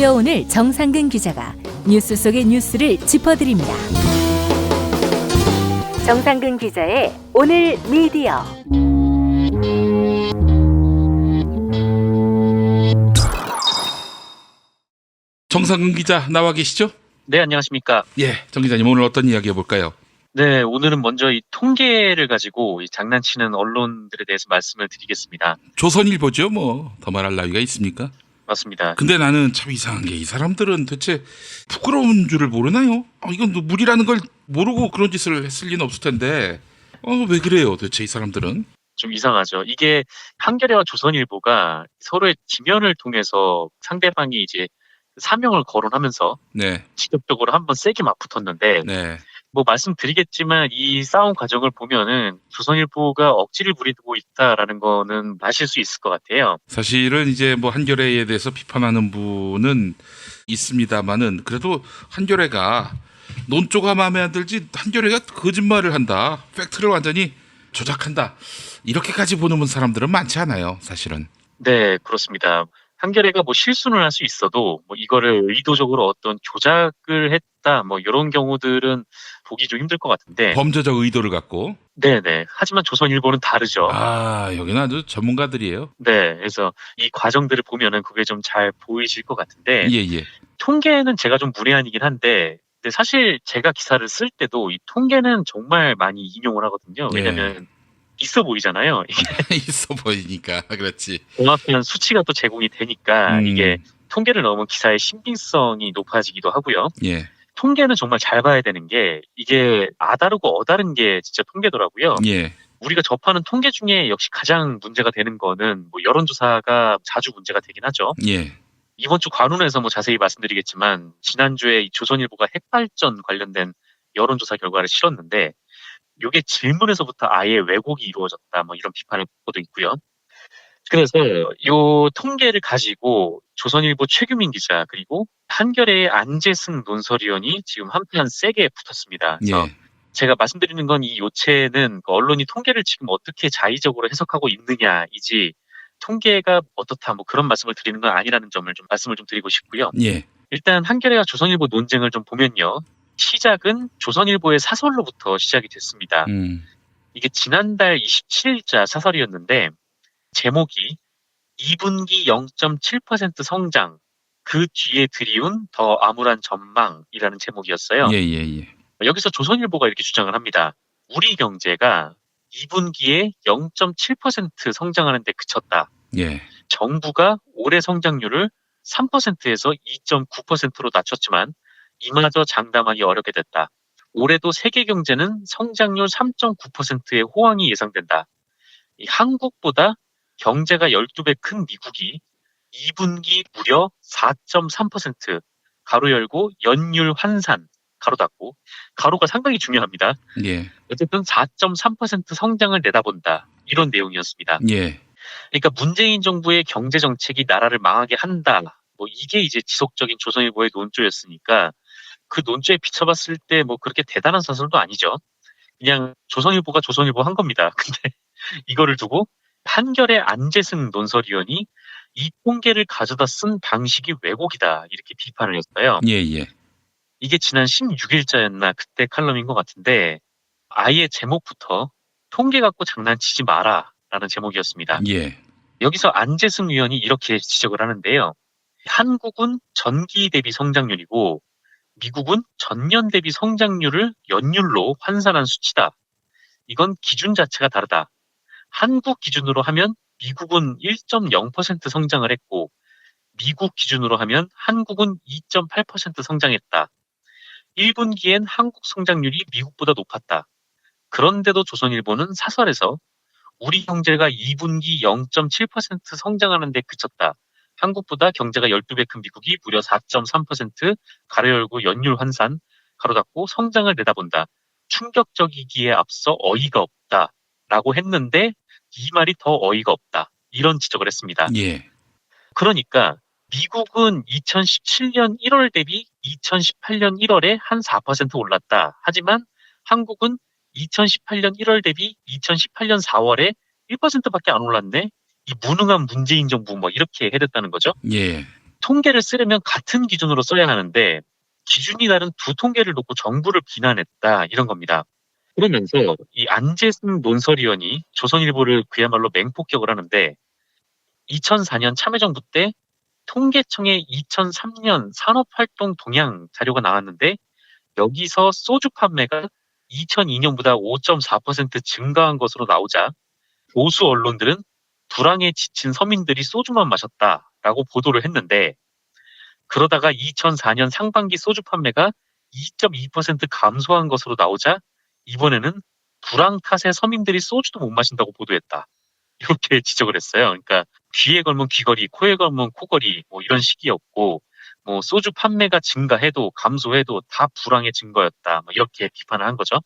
미디어 오늘 정상근 기자가 뉴스 속의 뉴스를 짚어드립니다. 정상근 기자의 오늘 미디어. 정상근 기자 나와 계시죠? 네, 안녕하십니까. 예, 정 기자님 오늘 어떤 이야기 해볼까요? 네, 오늘은 먼저 이 통계를 가지고 이 장난치는 언론들에 대해서 말씀을 드리겠습니다. 조선일보죠, 뭐 더 말할 나위가 있습니까? 맞습니다. 근데 나는 참 이상한 게 이 사람들은 대체 부끄러운 줄을 모르나요? 이건 무리라는 걸 모르고 그런 짓을 했을 리는 없을 텐데 왜 그래요 대체 이 사람들은? 좀 이상하죠. 이게 한겨레와 조선일보가 서로의 지면을 통해서 상대방이 이제 사명을 거론하면서 네, 직접적으로 한번 세게 맞붙었는데 네, 뭐 말씀드리겠지만 이 싸움 과정을 보면은 조선일보가 억지를 부리고 있다라는 거는 아실 수 있을 것 같아요. 사실은 이제 뭐 한겨레에 대해서 비판하는 분은 있습니다만은 그래도 한겨레가 논조가 마음에 안 들지 한겨레가 거짓말을 한다, 팩트를 완전히 조작한다 이렇게까지 보는 사람들은 많지 않아요, 사실은. 네, 그렇습니다. 한겨레가 뭐 실수는 할 수 있어도 뭐 이거를 의도적으로 어떤 조작을 했다 뭐 이런 경우들은 보기 좀 힘들 것 같은데. 범죄적 의도를 갖고. 네네. 하지만 조선일보는 다르죠. 여기는 아주 전문가들이에요. 네, 그래서 이 과정들을 보면은 그게 좀 잘 보이실 것 같은데. 예, 예. 통계는 제가 좀 문외한이긴 한데 근데 사실 제가 기사를 쓸 때도 이 통계는 정말 많이 인용을 하거든요. 왜냐면 있어 보이잖아요. 이게 있어 보이니까 그렇지. 종합한 수치가 또 제공이 되니까 이게 통계를 넣으면 기사의 신빙성이 높아지기도 하고요. 예, 통계는 정말 잘 봐야 되는 게 이게 아다르고 어다른 게 진짜 통계더라고요. 예, 우리가 접하는 통계 중에 역시 가장 문제가 되는 거는 뭐 여론조사가 자주 문제가 되긴 하죠. 예, 이번 주 관훈에서 뭐 자세히 말씀드리겠지만 지난주에 이 조선일보가 핵발전 관련된 여론조사 결과를 실었는데 이게 질문에서부터 아예 왜곡이 이루어졌다 뭐 이런 비판을 받고도 있고요. 그래서 이 통계를 가지고 조선일보 최규민 기자 그리고 한겨레의 안재승 논설위원이 지금 한판 세게 붙었습니다. 그래서 예, 제가 말씀드리는 건 이 요체는 언론이 통계를 지금 어떻게 자의적으로 해석하고 있느냐이지 통계가 어떻다 뭐 그런 말씀을 드리는 건 아니라는 점을 좀 말씀을 좀 드리고 싶고요. 예, 일단 한겨레와 조선일보 논쟁을 좀 보면요. 시작은 조선일보의 사설로부터 시작이 됐습니다. 이게 지난달 27일자 사설이었는데 제목이 2분기 0.7% 성장, 그 뒤에 드리운 더 암울한 전망이라는 제목이었어요. 예, 예, 예. 여기서 조선일보가 이렇게 주장을 합니다. 우리 경제가 2분기에 0.7% 성장하는 데 그쳤다. 예, 정부가 올해 성장률을 3%에서 2.9%로 낮췄지만 이마저 장담하기 어렵게 됐다. 올해도 세계 경제는 성장률 3.9%의 호황이 예상된다. 이 한국보다 경제가 12배 큰 미국이 2분기 무려 4.3% 가로 열고 연율 환산 가로 닫고 가로가 상당히 중요합니다. 예, 어쨌든 4.3% 성장을 내다본다. 이런 내용이었습니다. 예, 그러니까 문재인 정부의 경제 정책이 나라를 망하게 한다. 뭐 이게 이제 지속적인 조선일보의 논조였으니까 그 논조에 비춰봤을 때 뭐 그렇게 대단한 사설도 아니죠. 그냥 조선일보가 조선일보 한 겁니다. 근데 이거를 두고 한겨레 안재승 논설위원이 이 통계를 가져다 쓴 방식이 왜곡이다. 이렇게 비판을 했어요. 예, 예, 이게 지난 16일자였나 그때 칼럼인 것 같은데 아예 제목부터 통계 갖고 장난치지 마라 라는 제목이었습니다. 예, 여기서 안재승 위원이 이렇게 지적을 하는데요. 한국은 전기 대비 성장률이고 미국은 전년 대비 성장률을 연율로 환산한 수치다. 이건 기준 자체가 다르다. 한국 기준으로 하면 미국은 1.0% 성장을 했고 미국 기준으로 하면 한국은 2.8% 성장했다. 1분기엔 한국 성장률이 미국보다 높았다. 그런데도 조선일보는 사설에서 우리 경제가 2분기 0.7% 성장하는 데 그쳤다. 한국보다 경제가 12배 큰 미국이 무려 4.3% 가로 열고 연율 환산 가로 닫고 성장을 내다본다. 충격적이기에 앞서 어이가 없다. 라고 했는데 이 말이 더 어이가 없다. 이런 지적을 했습니다. 예, 그러니까 미국은 2017년 1월 대비 2018년 1월에 한 4% 올랐다. 하지만 한국은 2018년 1월 대비 2018년 4월에 1%밖에 안 올랐네. 이 무능한 문재인 정부 뭐 이렇게 해댔다는 거죠. 예. 통계를 쓰려면 같은 기준으로 써야 하는데 기준이 다른 두 통계를 놓고 정부를 비난했다 이런 겁니다. 그러면서 이 안재승 논설위원이 조선일보를 그야말로 맹폭격을 하는데 2004년 참여정부 때 통계청의 2003년 산업활동 동향 자료가 나왔는데 여기서 소주 판매가 2002년보다 5.4% 증가한 것으로 나오자 보수 언론들은 불황에 지친 서민들이 소주만 마셨다라고 보도를 했는데 그러다가 2004년 상반기 소주 판매가 2.2% 감소한 것으로 나오자 이번에는 불황 탓에 서민들이 소주도 못 마신다고 보도했다. 이렇게 지적을 했어요. 그러니까 귀에 걸면 귀걸이, 코에 걸면 코걸이 뭐 이런 식이었고 뭐 소주 판매가 증가해도 감소해도 다 불황의 증거였다. 뭐 이렇게 비판을 한 거죠.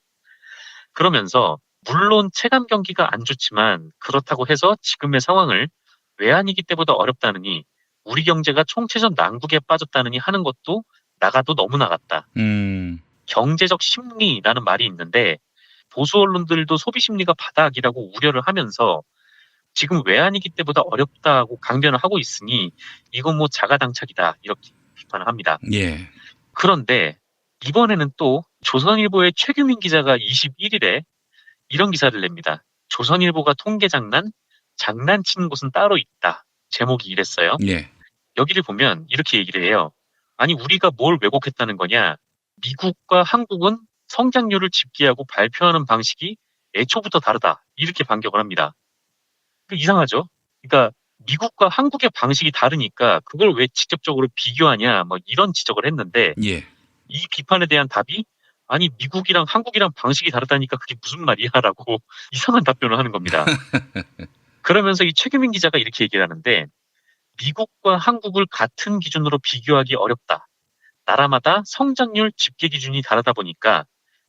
그러면서 물론 체감 경기가 안 좋지만 그렇다고 해서 지금의 상황을 외환위기 때보다 어렵다느니 우리 경제가 총체적 난국에 빠졌다느니 하는 것도 나가도 너무 나갔다. 경제적 심리라는 말이 있는데 보수 언론들도 소비 심리가 바닥이라고 우려를 하면서 지금 외환위기 때보다 어렵다고 강변을 하고 있으니 이건 뭐 자가당착이다 이렇게 비판을 합니다. 예. 그런데 이번에는 또 조선일보의 최규민 기자가 21일에 이런 기사를 냅니다. 조선일보가 통계 장난치는 곳은 따로 있다. 제목이 이랬어요. 예. 여기를 보면 이렇게 얘기를 해요. 아니 우리가 뭘 왜곡했다는 거냐. 미국과 한국은 성장률을 집계하고 발표하는 방식이 애초부터 다르다. 이렇게 반격을 합니다. 이상하죠? 그러니까 미국과 한국의 방식이 다르니까 그걸 왜 직접적으로 비교하냐 뭐 이런 지적을 했는데 예. 이 비판에 대한 답이 아니 미국이랑 한국이랑 방식이 다르다니까 그게 무슨 말이야 라고 이상한 답변을 하는 겁니다. 그러면서 이 최규민 기자가 이렇게 얘기를 하는데 미국과 한국을 같은 기준으로 비교하기 어렵다. 나라마다 성장률 집계 기준이 다르다 보니까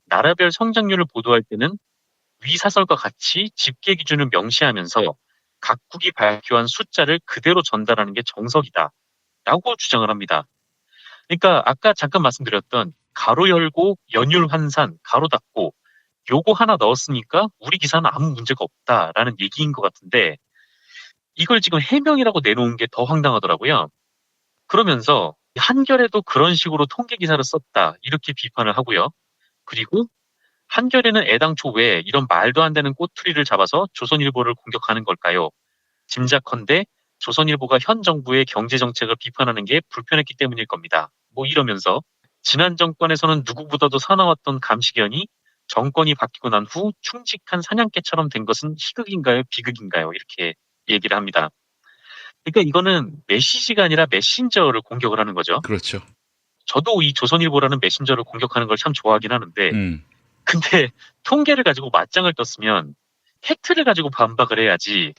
나라별 성장률을 보도할 때는 위사설과 같이 집계 기준을 명시하면서 각국이 발표한 숫자를 그대로 전달하는 게 정석이다. 라고 주장을 합니다. 그러니까 아까 잠깐 말씀드렸던 가로 열고 연율 환산, 가로 닫고 요거 하나 넣었으니까 우리 기사는 아무 문제가 없다라는 얘기인 것 같은데 이걸 지금 해명이라고 내놓은 게 더 황당하더라고요. 그러면서 한겨레도 그런 식으로 통계 기사를 썼다 이렇게 비판을 하고요. 그리고 한겨레는 애당초 왜 이런 말도 안 되는 꼬투리를 잡아서 조선일보를 공격하는 걸까요? 짐작컨대 조선일보가 현 정부의 경제 정책을 비판하는 게 불편했기 때문일 겁니다. 뭐 이러면서 지난 정권에서는 누구보다도 사나웠던 감시견이 정권이 바뀌고 난 후 충직한 사냥개처럼 된 것은 희극인가요? 비극인가요? 이렇게 얘기를 합니다. 그러니까 이거는 메시지가 아니라 메신저를 공격을 하는 거죠. 그렇죠. 저도 이 조선일보라는 메신저를 공격하는 걸 참 좋아하긴 하는데 근데 통계를 가지고 맞짱을 떴으면 팩트를 가지고 반박을 해야지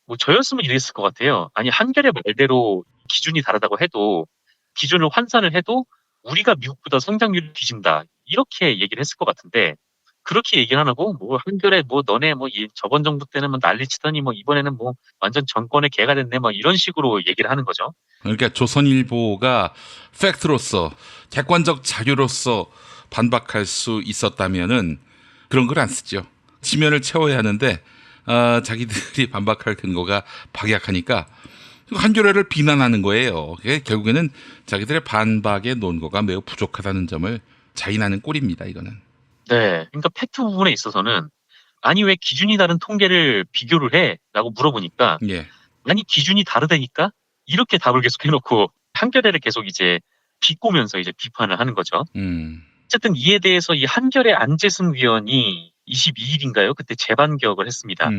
뭐 저였으면 이랬을 것 같아요. 아니 한겨레 말대로 기준이 다르다고 해도 기준을 환산을 해도 우리가 미국보다 성장률이 뒤진다 이렇게 얘기를 했을 것 같은데 그렇게 얘기를 안 하고 뭐 한겨레 뭐 너네 뭐 저번 정부 때는 뭐 난리치더니 뭐 이번에는 뭐 완전 정권의 개가 됐네 뭐 이런 식으로 얘기를 하는 거죠. 그러니까 조선일보가 팩트로서 객관적 자료로서 반박할 수 있었다면은 그런 걸 안 쓰죠. 지면을 채워야 하는데 자기들이 반박할 근거가 박약하니까 한겨레를 비난하는 거예요. 결국에는 자기들의 반박의 논거가 매우 부족하다는 점을 자인하는 꼴입니다. 이거는. 네, 그러니까 팩트 부분에 있어서는 아니 왜 기준이 다른 통계를 비교를 해? 라고 물어보니까 예. 아니 기준이 다르다니까? 이렇게 답을 계속 해놓고 한겨레를 계속 이제 비꼬면서 이제 비판을 하는 거죠. 어쨌든 이에 대해서 이 한겨레 안재승 위원이 22일인가요? 그때 재반격을 했습니다.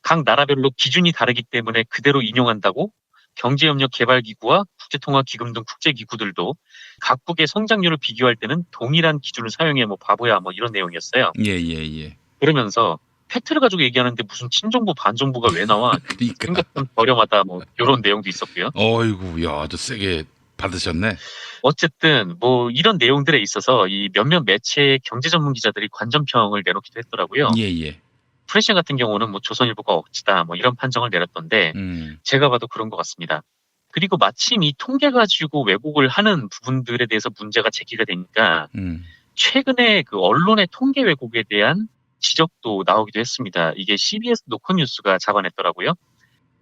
각 나라별로 기준이 다르기 때문에 그대로 인용한다고 경제협력개발기구와 국제통화기금 등 국제기구들도 각국의 성장률을 비교할 때는 동일한 기준을 사용해 뭐 바보야 뭐 이런 내용이었어요. 예. 그러면서 팩트를 가지고 얘기하는데 무슨 친정부 반정부가 왜 나와? 그러니까. 생각보다 저렴하다 뭐 이런 내용도 있었고요. 어이구, 야, 아주 세게 받으셨네. 어쨌든 뭐 이런 내용들에 있어서 이 몇몇 매체의 경제 전문 기자들이 관전평을 내놓기도 했더라고요. 예. 프레시 같은 경우는 뭐 조선일보가 억지다 뭐 이런 판정을 내렸던데 제가 봐도 그런 것 같습니다. 그리고 마침 이 통계 가지고 왜곡을 하는 부분들에 대해서 문제가 제기가 되니까 최근에 그 언론의 통계 왜곡에 대한 지적도 나오기도 했습니다. 이게 CBS 노컷뉴스가 잡아냈더라고요.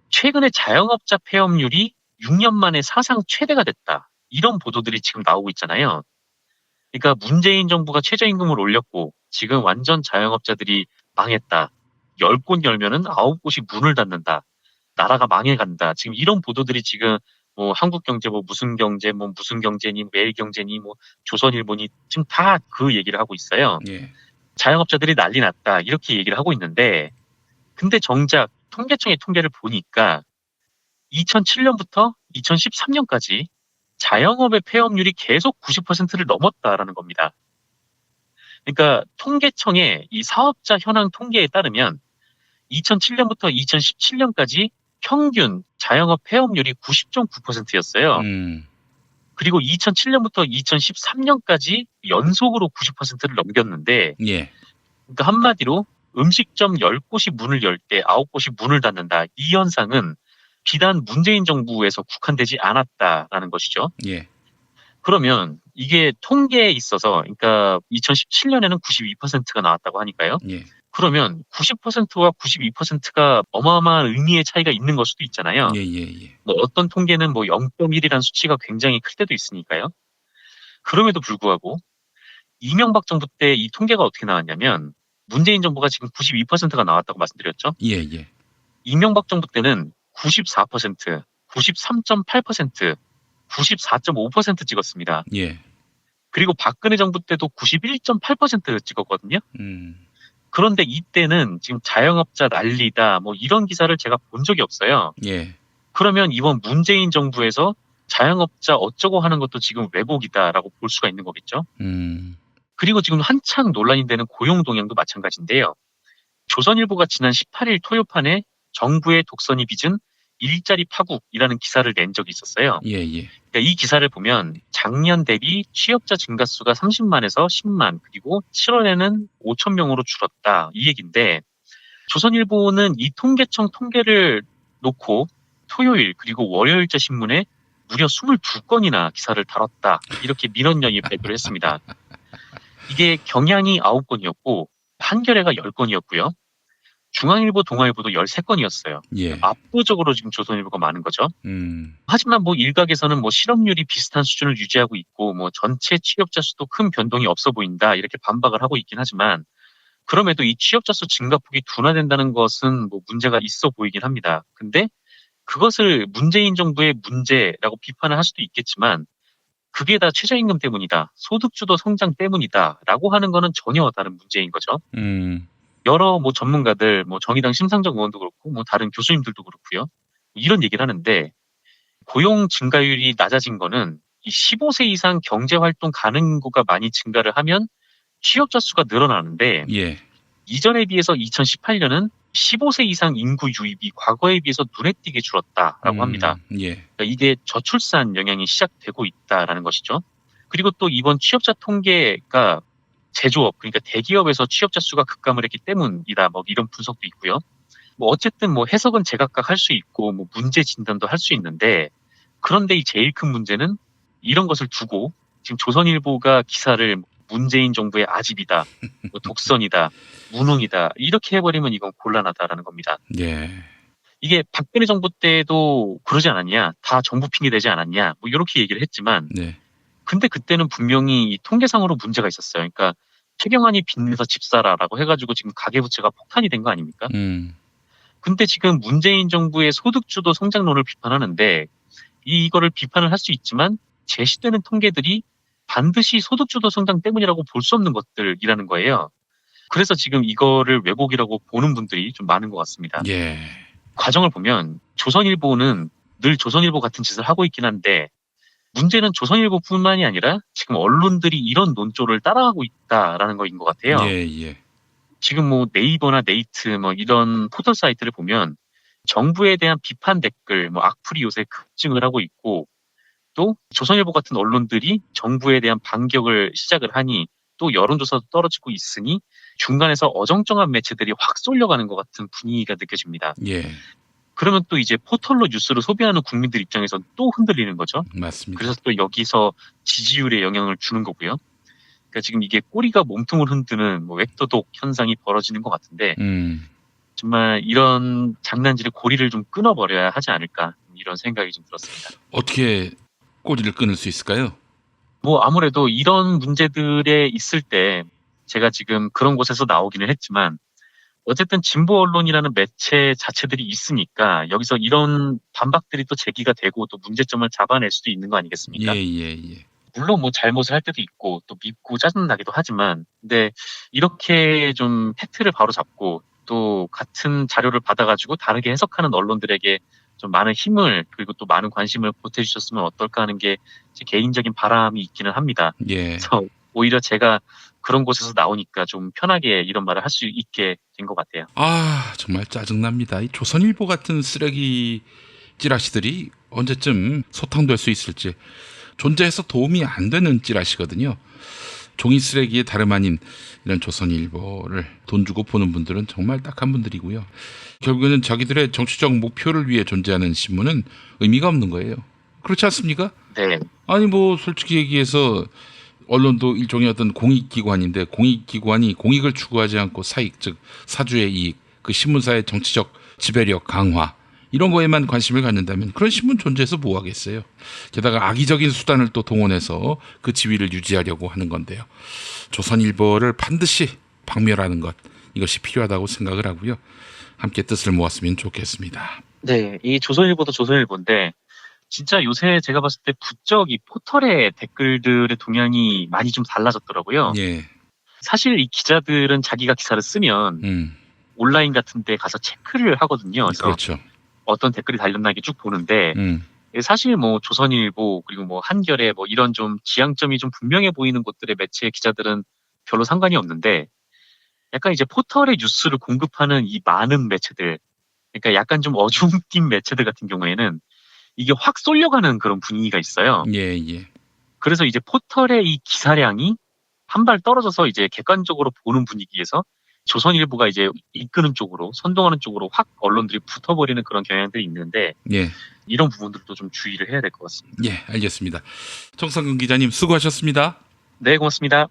최근에 자영업자 폐업률이 6년 만에 사상 최대가 됐다. 이런 보도들이 지금 나오고 있잖아요. 그러니까 문재인 정부가 최저임금을 올렸고 지금 완전 자영업자들이 망했다. 10곳 열면은 9곳이 문을 닫는다. 나라가 망해간다. 지금 이런 보도들이 지금 뭐 한국경제 뭐 무슨 경제 뭐 무슨 경제니 매일경제니 뭐 조선일보니 지금 다 그 얘기를 하고 있어요. 예. 자영업자들이 난리 났다. 이렇게 얘기를 하고 있는데 근데 정작 통계청의 통계를 보니까 2007년부터 2013년까지 자영업의 폐업률이 계속 90%를 넘었다라는 겁니다. 그러니까 통계청의 이 사업자 현황 통계에 따르면 2007년부터 2017년까지 평균 자영업 폐업률이 90.9%였어요. 그리고 2007년부터 2013년까지 연속으로 90%를 넘겼는데, 예. 그러니까 한마디로 음식점 10곳이 문을 열 때 9곳이 문을 닫는다. 이 현상은 비단 문재인 정부에서 국한되지 않았다라는 것이죠. 예. 그러면 이게 통계에 있어서, 그러니까 2017년에는 92%가 나왔다고 하니까요. 예. 그러면 90%와 92%가 어마어마한 의미의 차이가 있는 걸 수도 있잖아요. 예. 예. 뭐 어떤 통계는 뭐 0.1이라는 수치가 굉장히 클 때도 있으니까요. 그럼에도 불구하고 이명박 정부 때 이 통계가 어떻게 나왔냐면 문재인 정부가 지금 92%가 나왔다고 말씀드렸죠. 예. 예. 이명박 정부 때는 94%, 93.8%, 94.5% 찍었습니다. 예. 그리고 박근혜 정부 때도 91.8% 찍었거든요. 그런데 이때는 지금 자영업자 난리다 뭐 이런 기사를 제가 본 적이 없어요. 예. 그러면 이번 문재인 정부에서 자영업자 어쩌고 하는 것도 지금 왜곡이다라고 볼 수가 있는 거겠죠. 그리고 지금 한창 논란이 되는 고용 동향도 마찬가지인데요. 조선일보가 지난 18일 토요판에 정부의 독선이 빚은 일자리 파국이라는 기사를 낸 적이 있었어요. 예. 예. 그러니까 이 기사를 보면 작년 대비 취업자 증가 수가 30만에서 10만, 그리고 7월에는 5천 명으로 줄었다. 이 얘기인데 조선일보는 이 통계청 통계를 놓고 토요일 그리고 월요일자 신문에 무려 22건이나 기사를 다뤘다. 이렇게 민원연이 발표를 했습니다. 이게 경향이 9건이었고 한겨레가 10건이었고요. 중앙일보, 동아일보도 13건이었어요. 예. 압도적으로 지금 조선일보가 많은 거죠. 음. 하지만 뭐 일각에서는 뭐 실업률이 비슷한 수준을 유지하고 있고 뭐 전체 취업자 수도 큰 변동이 없어 보인다 이렇게 반박을 하고 있긴 하지만 그럼에도 이 취업자 수 증가폭이 둔화된다는 것은 뭐 문제가 있어 보이긴 합니다. 근데 그것을 문재인 정부의 문제라고 비판을 할 수도 있겠지만 그게 다 최저임금 때문이다. 소득주도 성장 때문이다라고 하는 거는 전혀 다른 문제인 거죠. 여러 뭐 전문가들, 뭐 정의당 심상정 의원도 그렇고, 뭐 다른 교수님들도 그렇고요. 이런 얘기를 하는데 고용 증가율이 낮아진 거는 이 15세 이상 경제활동 가능 인구가 많이 증가를 하면 취업자 수가 늘어나는데 예. 이전에 비해서 2018년은 15세 이상 인구 유입이 과거에 비해서 눈에 띄게 줄었다라고 합니다. 예. 그러니까 이게 저출산 영향이 시작되고 있다라는 것이죠. 그리고 또 이번 취업자 통계가 제조업, 그러니까 대기업에서 취업자 수가 급감을 했기 때문이다. 뭐 이런 분석도 있고요. 뭐 어쨌든 뭐 해석은 제각각 할 수 있고 뭐 문제 진단도 할 수 있는데 그런데 이 제일 큰 문제는 이런 것을 두고 지금 조선일보가 기사를 문재인 정부의 아집이다, 뭐 독선이다, 무능이다 이렇게 해버리면 이건 곤란하다라는 겁니다. 예. 이게 박근혜 정부 때도 그러지 않았냐, 다 정부 핑계 대지 않았냐, 뭐 이렇게 얘기를 했지만 네. 근데 그때는 분명히 이 통계상으로 문제가 있었어요. 그러니까 최경환이 빚내서 집 사라라고 해가지고 지금 가계부채가 폭탄이 된 거 아닙니까? 근데 지금 문재인 정부의 소득주도 성장론을 비판하는데 이거를 비판을 할 수 있지만 제시되는 통계들이 반드시 소득주도 성장 때문이라고 볼 수 없는 것들이라는 거예요. 그래서 지금 이거를 왜곡이라고 보는 분들이 좀 많은 것 같습니다. 예. 과정을 보면 조선일보는 늘 조선일보 같은 짓을 하고 있긴 한데 문제는 조선일보뿐만이 아니라 지금 언론들이 이런 논조를 따라가고 있다라는 거인 것 같아요. 예. 예. 지금 뭐 네이버나 네이트 뭐 이런 포털 사이트를 보면 정부에 대한 비판 댓글, 뭐 악플이 요새 급증을 하고 있고 또 조선일보 같은 언론들이 정부에 대한 반격을 시작을 하니 또 여론조사도 떨어지고 있으니 중간에서 어정쩡한 매체들이 확 쏠려가는 것 같은 분위기가 느껴집니다. 예. 그러면 또 이제 포털로 뉴스를 소비하는 국민들 입장에선 또 흔들리는 거죠. 맞습니다. 그래서 또 여기서 지지율에 영향을 주는 거고요. 그러니까 지금 이게 꼬리가 몸통을 흔드는 뭐 웹도독 현상이 벌어지는 것 같은데 정말 이런 장난질의 고리를 좀 끊어버려야 하지 않을까 이런 이런 생각이 좀 들었습니다. 어떻게 꼬리를 끊을 수 있을까요? 뭐 아무래도 이런 문제들에 있을 때 제가 지금 그런 곳에서 나오기는 했지만 어쨌든 진보 언론이라는 매체 자체들이 있으니까 여기서 이런 반박들이 또 제기가 되고 또 문제점을 잡아낼 수도 있는 거 아니겠습니까? 예. 물론 뭐 잘못을 할 때도 있고 또 밉고 짜증나기도 하지만 근데 이렇게 좀 팩트를 바로 잡고 또 같은 자료를 받아가지고 다르게 해석하는 언론들에게 좀 많은 힘을 그리고 또 많은 관심을 보태주셨으면 어떨까 하는 게 제 개인적인 바람이 있기는 합니다. 예. 그래서 오히려 제가 그런 곳에서 나오니까 좀 편하게 이런 말을 할 수 있게 된 것 같아요. 아, 정말 짜증납니다. 이 조선일보 같은 쓰레기 찌라시들이 언제쯤 소탕될 수 있을지. 존재해서 도움이 안 되는 찌라시거든요. 종이 쓰레기의 다름 아닌 이런 조선일보를 돈 주고 보는 분들은 정말 딱한 분들이고요. 결국에는 자기들의 정치적 목표를 위해 존재하는 신문은 의미가 없는 거예요. 그렇지 않습니까? 네, 아니 뭐 솔직히 얘기해서 언론도 일종의 어떤 공익기관인데 공익기관이 공익을 추구하지 않고 사익, 즉 사주의 이익, 그 신문사의 정치적 지배력 강화 이런 거에만 관심을 갖는다면 그런 신문 존재해서 뭐 하겠어요. 게다가 악의적인 수단을 또 동원해서 그 지위를 유지하려고 하는 건데요. 조선일보를 반드시 박멸하는 것, 이것이 필요하다고 생각을 하고요. 함께 뜻을 모았으면 좋겠습니다. 네, 이 조선일보도 조선일보인데 진짜 요새 제가 봤을 때 부쩍 이 포털의 댓글들의 동향이 많이 좀 달라졌더라고요. 예, 사실 이 기자들은 자기가 기사를 쓰면 온라인 같은 데 가서 체크를 하거든요. 그래서 그렇죠. 어떤 댓글이 달렸나 이렇게 쭉 보는데 사실 뭐 조선일보 그리고 뭐 한겨레 뭐 이런 좀 지향점이 좀 분명해 보이는 곳들의 매체 기자들은 별로 상관이 없는데 약간 이제 포털의 뉴스를 공급하는 이 많은 매체들 그러니까 약간 좀 어중뛴 매체들 같은 경우에는 이게 확 쏠려가는 그런 분위기가 있어요. 예. 그래서 이제 포털의 이 기사량이 한 발 떨어져서 이제 객관적으로 보는 분위기에서 조선일보가 이제 이끄는 쪽으로 선동하는 쪽으로 확 언론들이 붙어버리는 그런 경향들이 있는데 예. 이런 부분들도 좀 주의를 해야 될 것 같습니다. 예, 알겠습니다. 정상근 기자님 수고하셨습니다. 네, 고맙습니다.